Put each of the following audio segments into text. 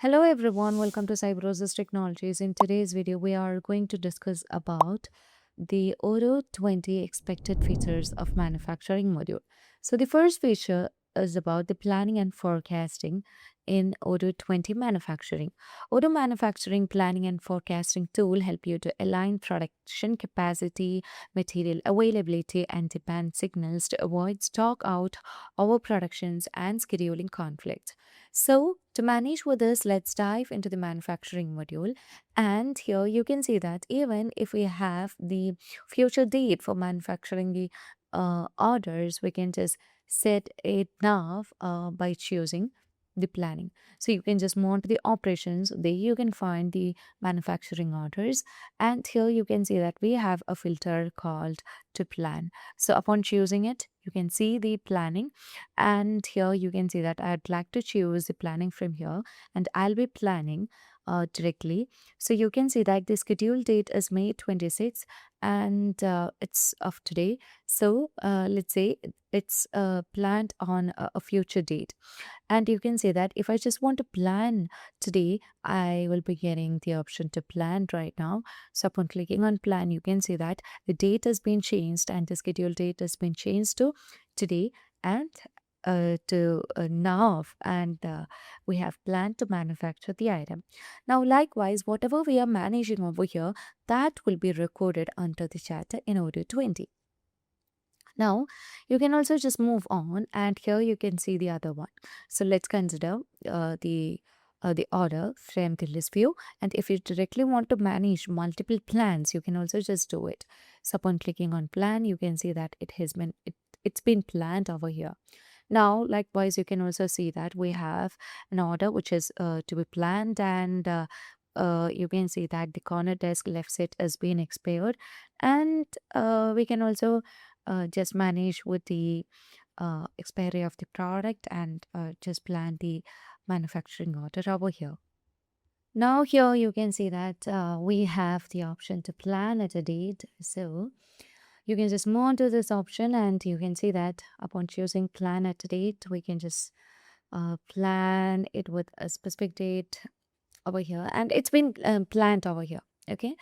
Hello everyone, welcome to Cybrosys Technologies. In today's video, we are going to discuss about the Odoo 20 expected features of manufacturing module. So the first feature is about the planning and forecasting in Odoo 20 manufacturing. Odoo manufacturing planning and forecasting tool help you to align production capacity, material availability and demand signals to avoid stock out, overproductions and scheduling conflicts. So, to manage with this, let's dive into the manufacturing module. And here you can see that even if we have the future date for manufacturing the orders, we can just set it now by choosing the planning. So you can just move on to the operations. There you can find the manufacturing orders. And here you can see that we have a filter called to plan. So upon choosing it, you can see the planning, and here you can see that I'd like to choose the planning from here, and I'll be planning directly. So you can see that the schedule date is May 26th, and it's of today. So let's say it's planned on a future date, and you can say that if I just want to plan today, I will be getting the option to plan right now. So upon clicking on plan, you can see that the date has been changed and the schedule date has been changed to today and to now, and we have planned to manufacture the item. Now, likewise, whatever we are managing over here, that will be recorded under the chat in Odoo 20. Now, you can also just move on, and here you can see the other one. So let's consider the order from the list view. And if you directly want to manage multiple plans, you can also just do it. So upon clicking on plan, you can see that it's been planned over here. Now, likewise, you can also see that we have an order which is to be planned, and you can see that the corner desk left set has been expired, and we can also just manage with the expiry of the product and just plan the manufacturing order over here. Now here you can see that we have the option to plan at a date. So you can just move on to this option, and you can see that upon choosing plan at a date, we can just plan it with a specific date over here, and it's been planned over here. Okay,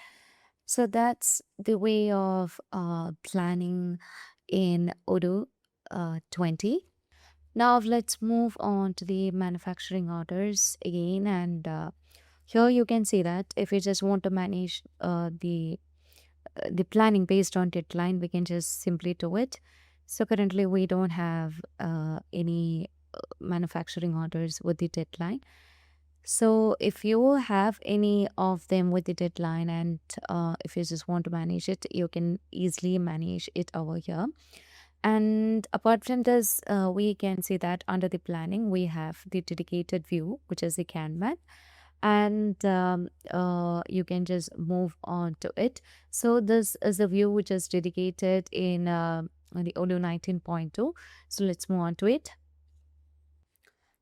so that's the way of planning in Odoo 20. Now let's move on to the manufacturing orders again, and here you can see that if we just want to manage the planning based on deadline, we can just simply do it. So currently we don't have any manufacturing orders with the deadline. So if you have any of them with the deadline, and if you just want to manage it, you can easily manage it over here. And apart from this, we can see that under the planning, we have the dedicated view, which is the Kanban, and you can just move on to it. So this is the view which is dedicated in the Odoo 19.2. So let's move on to it.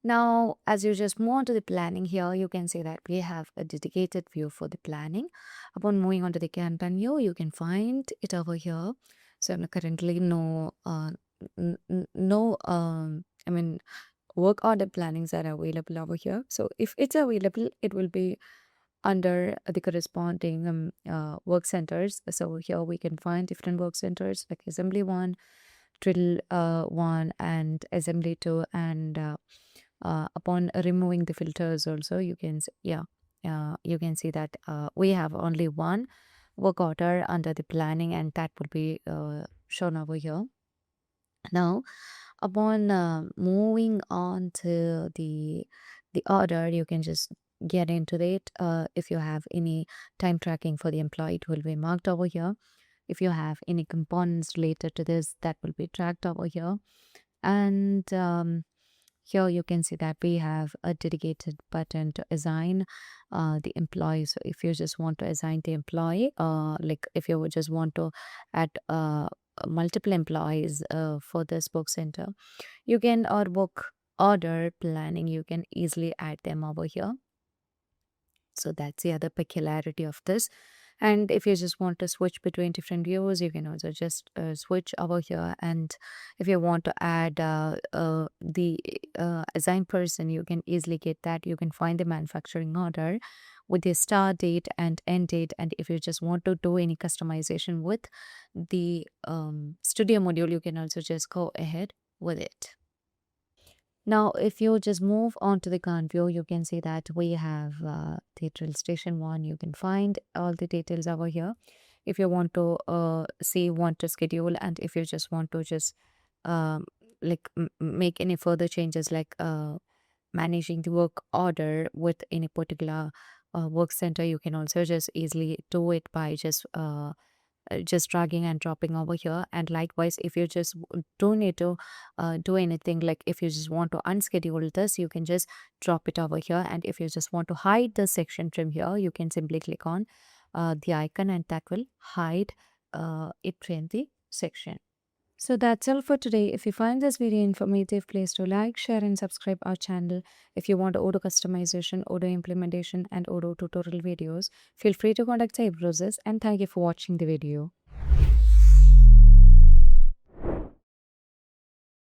Now, as you just move on to the planning here, you can see that we have a dedicated view for the planning. Upon moving on to the Kanban view, you can find it over here. So currently no I mean work order plannings are available over here. So if it's available, it will be under the corresponding work centers. So here we can find different work centers like assembly 1, drill 1, and assembly 2, and upon removing the filters also, you can you can see that we have only one work order under the planning, and that will be shown over here. Now, upon moving on to the order, you can just get into it. If you have any time tracking for the employee, it will be marked over here. If you have any components related to this, that will be tracked over here. And here you can see that we have a dedicated button to assign the employee. So if you just want to assign the employee, like if you would just want to add multiple employees for this book center, you can, or book order planning, you can easily add them over here. So that's the other peculiarity of this. And if you just want to switch between different views, you can also just switch over here. And if you want to add the assigned person, you can easily get that. You can find the manufacturing order with the start date and end date. And if you just want to do any customization with the studio module, you can also just go ahead with it. Now, if you just move on to the current view, you can see that we have the drill station one. You can find all the details over here. If you want to want to schedule, and if you just want to just um, make any further changes, like managing the work order with any particular work center, you can also just easily do it by just dragging and dropping over here. And likewise, if you just don't need to do anything, like if you just want to unschedule this, you can just drop it over here. And if you just want to hide the section from here, you can simply click on the icon, and that will hide it from the section. So that's all for today. If you find this video informative, please do like, share, and subscribe our channel. If you want Odoo customization, Odoo implementation, and Odoo tutorial videos, feel free to contact Cybrosys, and thank you for watching the video.